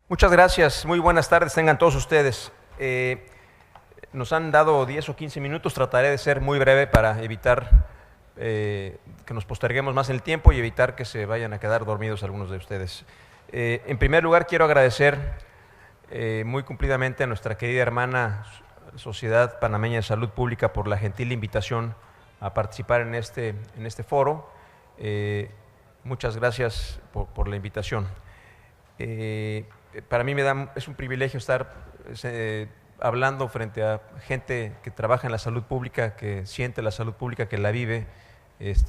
Muchas gracias, muy buenas tardes tengan todos ustedes. Nos han dado 10 o 15 minutos, trataré de ser muy breve para evitar que nos posterguemos más en el tiempo y evitar que se vayan a quedar dormidos algunos de ustedes. En primer lugar, quiero agradecer muy cumplidamente a nuestra querida hermana Sociedad Panameña de Salud Pública por la gentil invitación a participar en este foro. Muchas gracias por la invitación. Para mí es un privilegio estar hablando frente a gente que trabaja en la salud pública, que siente la salud pública, que la vive. Es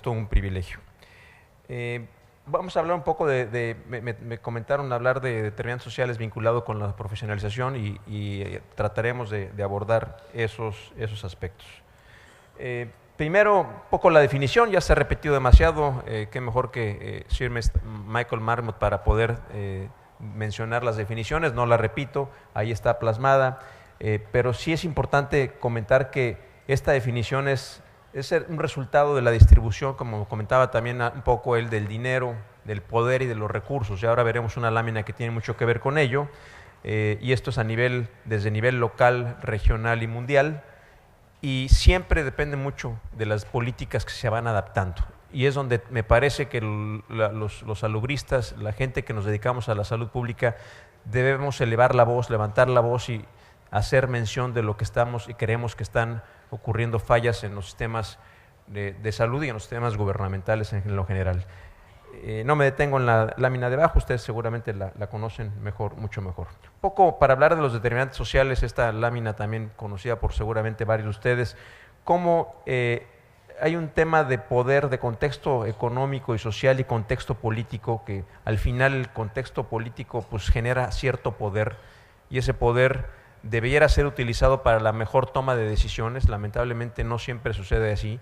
todo un privilegio. Vamos a hablar un poco me comentaron hablar de determinantes sociales vinculados con la profesionalización y trataremos de abordar esos aspectos. Primero, un poco la definición, ya se ha repetido demasiado, qué mejor que Sir Michael Marmot para poder mencionar las definiciones, no la repito, ahí está plasmada, pero sí es importante comentar que esta definición es un resultado de la distribución, como comentaba también un poco él, del dinero, del poder y de los recursos, y ahora veremos una lámina que tiene mucho que ver con ello, y esto es desde nivel local, regional y mundial, y siempre depende mucho de las políticas que se van adaptando. Y es donde me parece que los salubristas, la gente que nos dedicamos a la salud pública, debemos elevar la voz, levantar la voz y hacer mención de lo que estamos y creemos que están ocurriendo fallas en los sistemas de salud y en los sistemas gubernamentales en lo general. No me detengo en la lámina de abajo, ustedes seguramente la conocen mejor, mucho mejor. Un poco para hablar de los determinantes sociales, esta lámina también conocida por seguramente varios de ustedes, cómo hay un tema de poder, de contexto económico y social y contexto político, que al final el contexto político pues genera cierto poder, y ese poder debiera ser utilizado para la mejor toma de decisiones. Lamentablemente no siempre sucede así,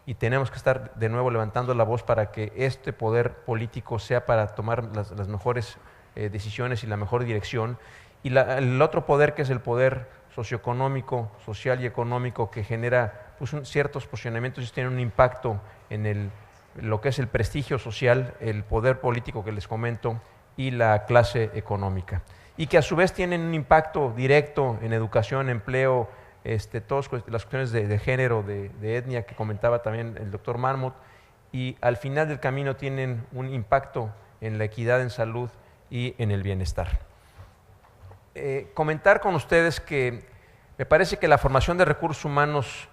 y tenemos que estar de nuevo levantando la voz para que este poder político sea para tomar las mejores decisiones y la mejor dirección, y el otro poder, que es el poder socioeconómico, social y económico, que genera pues, ciertos posicionamientos y tiene un impacto en lo que es el prestigio social, el poder político que les comento y la clase económica, y que a su vez tienen un impacto directo en educación, empleo, todas las cuestiones de género, de etnia, que comentaba también el doctor Marmot, y al final del camino tienen un impacto en la equidad en salud y en el bienestar. Comentar con ustedes que me parece que la formación de recursos humanos,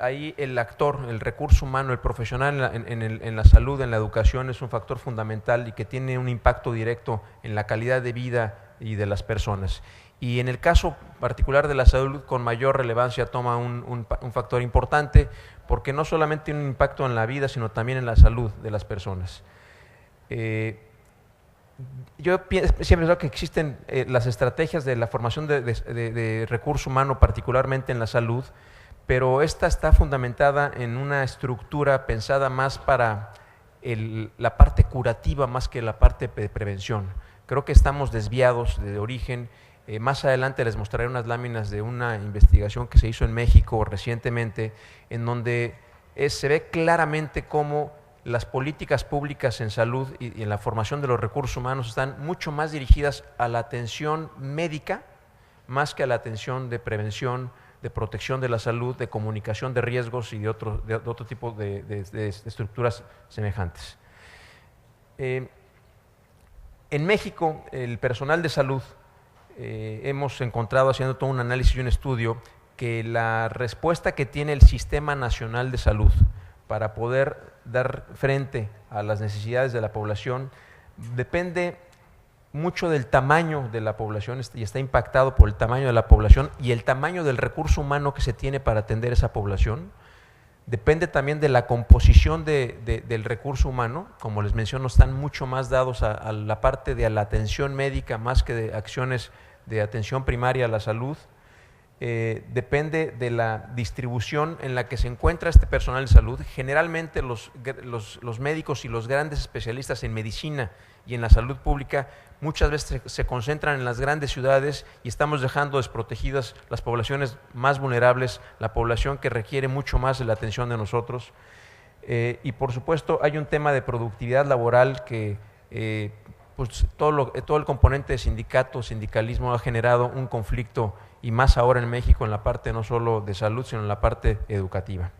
ahí el actor, el recurso humano, el profesional en la salud, en la educación, es un factor fundamental y que tiene un impacto directo en la calidad de vida y de las personas. Y en el caso particular de la salud, con mayor relevancia toma un factor importante, porque no solamente tiene un impacto en la vida, sino también en la salud de las personas. Yo siempre creo que existen las estrategias de la formación de recurso humano, particularmente en la salud, pero esta está fundamentada en una estructura pensada más para la parte curativa más que la parte de prevención. Creo que estamos desviados de origen. Más adelante les mostraré unas láminas de una investigación que se hizo en México recientemente, en donde se ve claramente cómo las políticas públicas en salud y en la formación de los recursos humanos están mucho más dirigidas a la atención médica, más que a la atención de prevención, de protección de la salud, de comunicación de riesgos y de otro tipo de estructuras semejantes. En México, el personal de salud, hemos encontrado, haciendo todo un análisis y un estudio, que la respuesta que tiene el Sistema Nacional de Salud para poder dar frente a las necesidades de la población depende mucho del tamaño de la población y está impactado por el tamaño de la población y el tamaño del recurso humano que se tiene para atender esa población. Depende también de la composición del recurso humano. Como les menciono, están mucho más dados a la parte de la atención médica más que de acciones de atención primaria a la salud. Depende de la distribución en la que se encuentra este personal de salud. Generalmente los médicos y los grandes especialistas en medicina y en la salud pública muchas veces se concentran en las grandes ciudades y estamos dejando desprotegidas las poblaciones más vulnerables, la población que requiere mucho más de la atención de nosotros. Y por supuesto hay un tema de productividad laboral que pues todo el componente de sindicalismo ha generado un conflicto, y más ahora en México, en la parte no solo de salud, sino en la parte educativa.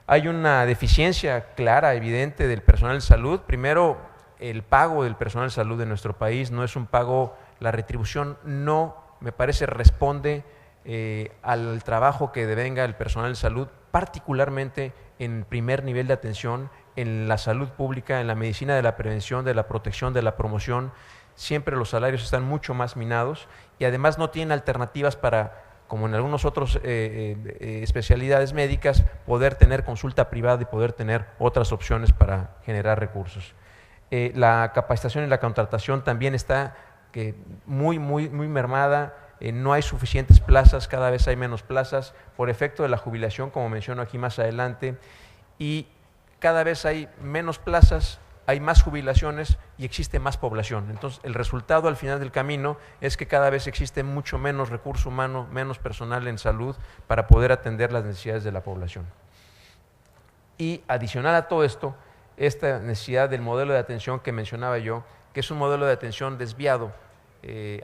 Hay una deficiencia clara, evidente del personal de salud. Primero, el pago del personal de salud de nuestro país no es un pago, la retribución no, me parece, responde al trabajo que devenga el personal de salud, particularmente en primer nivel de atención, en la salud pública, en la medicina de la prevención, de la protección, de la promoción. Siempre los salarios están mucho más minados y además no tienen alternativas para, como en algunas otras especialidades médicas, poder tener consulta privada y poder tener otras opciones para generar recursos. La capacitación y la contratación también está muy mermada. No hay suficientes plazas, cada vez hay menos plazas por efecto de la jubilación, como menciono aquí más adelante, y cada vez hay menos plazas, hay más jubilaciones y existe más población. Entonces, el resultado al final del camino es que cada vez existe mucho menos recurso humano, menos personal en salud para poder atender las necesidades de la población. Y adicional a todo esto, esta necesidad del modelo de atención que mencionaba yo, que es un modelo de atención desviado,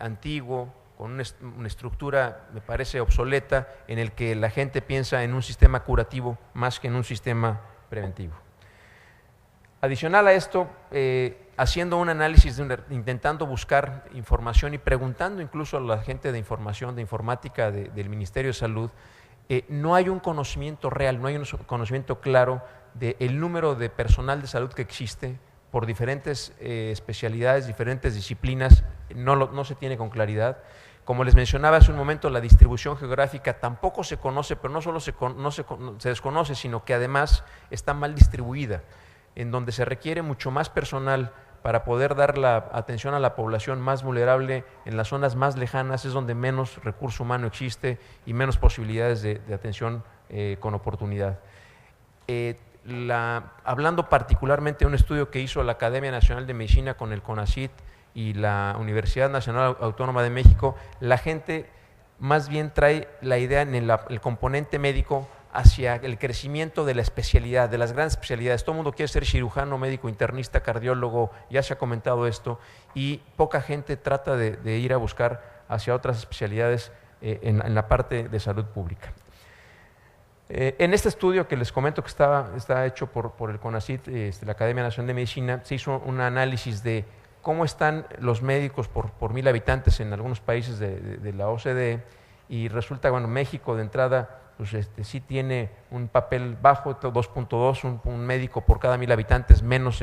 antiguo, con una estructura, me parece, obsoleta, en el que la gente piensa en un sistema curativo más que en un sistema preventivo. Adicional a esto, haciendo un análisis, intentando buscar información y preguntando incluso a la gente de información, de informática del Ministerio de Salud, no hay un conocimiento real, no hay un conocimiento claro del número de personal de salud que existe por diferentes especialidades, diferentes disciplinas, no se tiene con claridad. Como les mencionaba hace un momento, la distribución geográfica tampoco se conoce, pero no solo se desconoce, sino que además está mal distribuida, en donde se requiere mucho más personal para poder dar la atención a la población más vulnerable. En las zonas más lejanas es donde menos recurso humano existe y menos posibilidades de atención con oportunidad. Hablando particularmente de un estudio que hizo la Academia Nacional de Medicina con el CONACYT y la Universidad Nacional Autónoma de México, la gente más bien trae la idea en el componente médico hacia el crecimiento de la especialidad, de las grandes especialidades. Todo el mundo quiere ser cirujano, médico, internista, cardiólogo, ya se ha comentado esto, y poca gente trata de ir a buscar hacia otras especialidades en la parte de salud pública. En este estudio que les comento que está hecho por el CONACYT, la Academia Nacional de Medicina, se hizo un análisis de cómo están los médicos por 1000 habitantes en algunos países de la OCDE, y resulta, bueno, México de entrada pues sí tiene un papel bajo, 2.2, un médico por cada 1000 habitantes menos,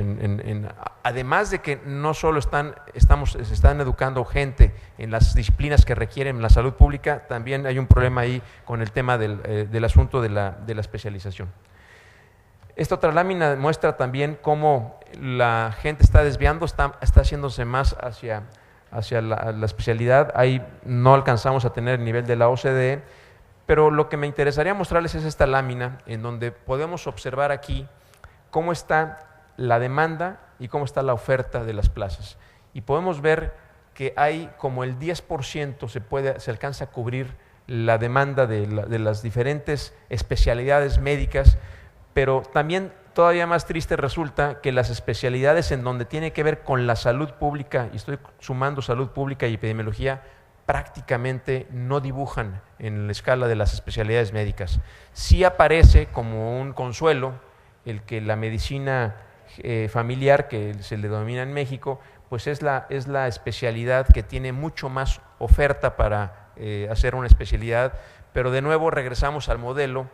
además de que no solo se están educando gente en las disciplinas que requieren la salud pública, también hay un problema ahí con el tema del asunto de la especialización. Esta otra lámina muestra también cómo la gente está desviando, está haciéndose más hacia la especialidad. Ahí no alcanzamos a tener el nivel de la OCDE, pero lo que me interesaría mostrarles es esta lámina en donde podemos observar aquí cómo está la demanda y cómo está la oferta de las plazas. Y podemos ver que hay como el 10% se alcanza a cubrir la demanda de las diferentes especialidades médicas, pero también todavía más triste resulta que las especialidades en donde tiene que ver con la salud pública, y estoy sumando salud pública y epidemiología, prácticamente no dibujan en la escala de las especialidades médicas. Sí aparece como un consuelo el que la medicina familiar, que se le denomina en México, pues es la especialidad que tiene mucho más oferta para hacer una especialidad, pero de nuevo regresamos al modelo,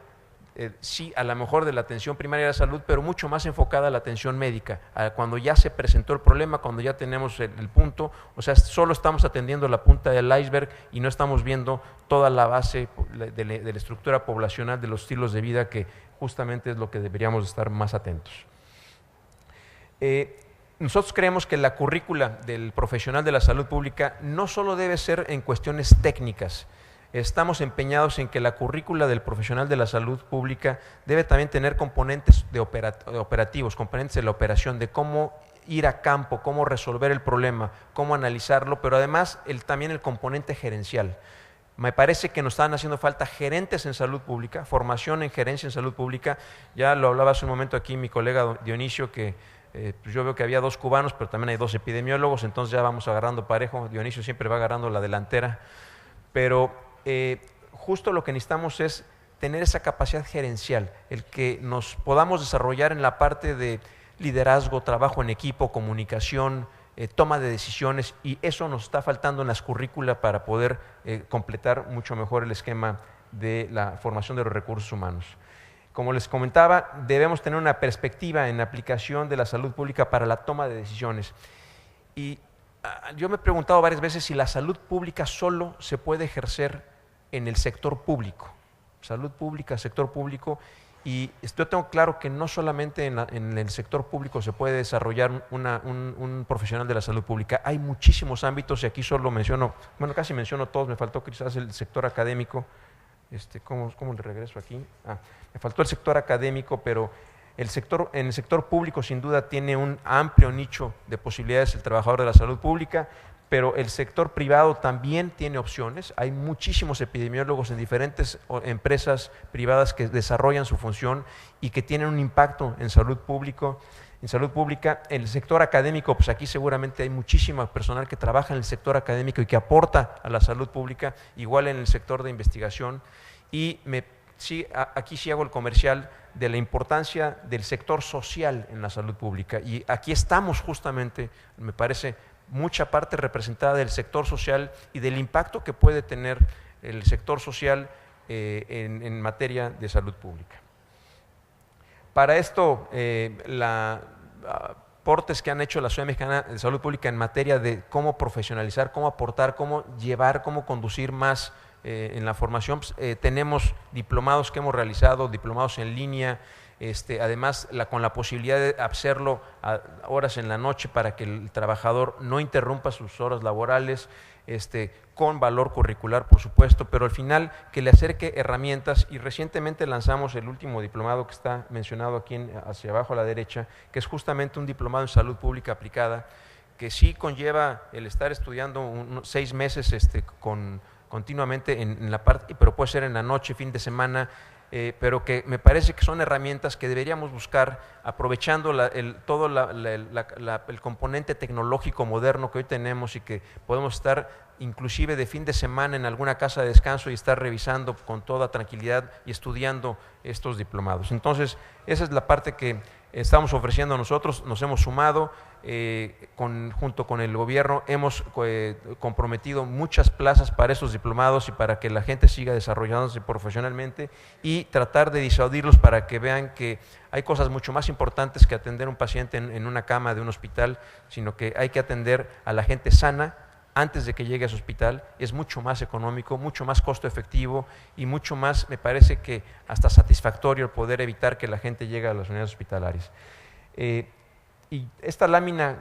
sí, a lo mejor de la atención primaria de la salud, pero mucho más enfocada a la atención médica, cuando ya se presentó el problema, cuando ya tenemos el punto, o sea, solo estamos atendiendo la punta del iceberg y no estamos viendo toda la base de la estructura poblacional, de los estilos de vida, que justamente es lo que deberíamos estar más atentos. Nosotros creemos que la currícula del profesional de la salud pública no solo debe ser en cuestiones técnicas. Estamos empeñados en que la currícula del profesional de la salud pública debe también tener componentes operativos, componentes de la operación, de cómo ir a campo, cómo resolver el problema, cómo analizarlo, pero además también el componente gerencial. Me parece que nos están haciendo falta gerentes en salud pública, formación en gerencia en salud pública. Ya lo hablaba hace un momento aquí mi colega Dionisio, que Pues yo veo que había 2 cubanos, pero también hay 2 epidemiólogos, entonces ya vamos agarrando parejo. Dionisio siempre va agarrando la delantera, pero justo lo que necesitamos es tener esa capacidad gerencial, el que nos podamos desarrollar en la parte de liderazgo, trabajo en equipo, comunicación, toma de decisiones, y eso nos está faltando en las currículas para poder completar mucho mejor el esquema de la formación de los recursos humanos. Como les comentaba, debemos tener una perspectiva en la aplicación de la salud pública para la toma de decisiones. Y yo me he preguntado varias veces si la salud pública solo se puede ejercer en el sector público. Salud pública, sector público, y yo tengo claro que no solamente en el sector público se puede desarrollar un profesional de la salud pública. Hay muchísimos ámbitos, y aquí solo menciono, bueno, casi menciono todos, me faltó quizás el sector académico. ¿Cómo le regreso aquí? Me faltó el sector académico, pero en el sector público sin duda tiene un amplio nicho de posibilidades el trabajador de la salud pública, pero el sector privado también tiene opciones. Hay muchísimos epidemiólogos en diferentes empresas privadas que desarrollan su función y que tienen un impacto en salud pública. En el sector académico, pues aquí seguramente hay muchísimo personal que trabaja en el sector académico y que aporta a la salud pública, igual en el sector de investigación. Y aquí sí hago el comercial de la importancia del sector social en la salud pública. Y aquí estamos justamente, me parece, mucha parte representada del sector social y del impacto que puede tener el sector social en materia de salud pública. Para esto, aportes que han hecho la Sociedad Mexicana de Salud Pública en materia de cómo profesionalizar, cómo aportar, cómo llevar, cómo conducir más en la formación, tenemos diplomados que hemos realizado, diplomados en línea, además con la posibilidad de hacerlo a horas en la noche para que el trabajador no interrumpa sus horas laborales, con valor curricular, por supuesto, pero al final que le acerque herramientas. Y recientemente lanzamos el último diplomado que está mencionado aquí hacia abajo a la derecha, que es justamente un diplomado en salud pública aplicada, que sí conlleva el estar estudiando 6 meses continuamente en la parte, pero puede ser en la noche, fin de semana, pero que me parece que son herramientas que deberíamos buscar aprovechando todo el componente tecnológico moderno que hoy tenemos, y que podemos estar inclusive de fin de semana en alguna casa de descanso y estar revisando con toda tranquilidad y estudiando estos diplomados. Entonces, esa es la parte que estamos ofreciendo nosotros. Nos hemos sumado, junto con el gobierno, hemos comprometido muchas plazas para estos diplomados y para que la gente siga desarrollándose profesionalmente, y tratar de disuadirlos para que vean que hay cosas mucho más importantes que atender a un paciente en una cama de un hospital, sino que hay que atender a la gente sana antes de que llegue a su hospital. Es mucho más económico, mucho más costo efectivo y mucho más, me parece que hasta satisfactorio, el poder evitar que la gente llegue a las unidades hospitalarias. Y esta lámina,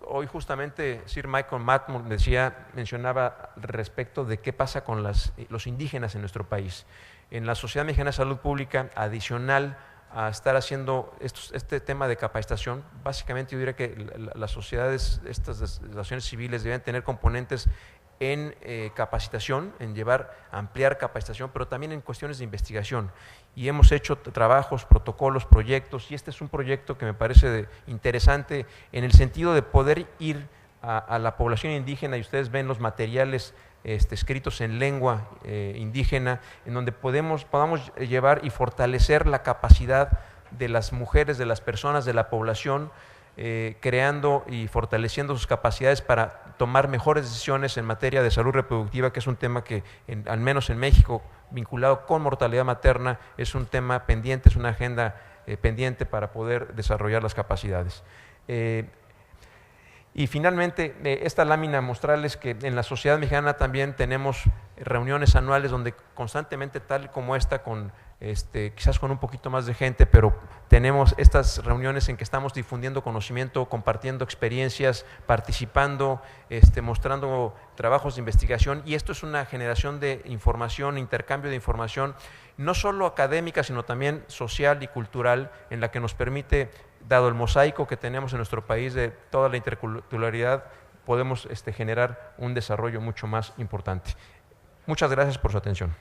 hoy justamente Sir Michael Matmore mencionaba respecto de qué pasa con los indígenas en nuestro país. En la Sociedad Mexicana de Salud Pública, adicional a estar haciendo este tema de capacitación, básicamente yo diría que las sociedades, estas asociaciones civiles, deben tener componentes en capacitación, en ampliar capacitación, pero también en cuestiones de investigación. Y hemos hecho trabajos, protocolos, proyectos, y este es un proyecto que me parece interesante en el sentido de poder ir a la población indígena, y ustedes ven los materiales escritos en lengua indígena, en donde podamos llevar y fortalecer la capacidad de las mujeres, de las personas, de la población, creando y fortaleciendo sus capacidades para tomar mejores decisiones en materia de salud reproductiva, que es un tema que, al menos en México, vinculado con mortalidad materna, es un tema pendiente, es una agenda pendiente para poder desarrollar las capacidades. Y finalmente, esta lámina mostrarles que en la Sociedad Mexicana también tenemos reuniones anuales donde constantemente, tal como esta, quizás con un poquito más de gente, pero tenemos estas reuniones en que estamos difundiendo conocimiento, compartiendo experiencias, participando, mostrando trabajos de investigación, y esto es una generación de información, intercambio de información, no solo académica, sino también social y cultural, en la que nos permite, dado el mosaico que tenemos en nuestro país de toda la interculturalidad, podemos generar un desarrollo mucho más importante. Muchas gracias por su atención.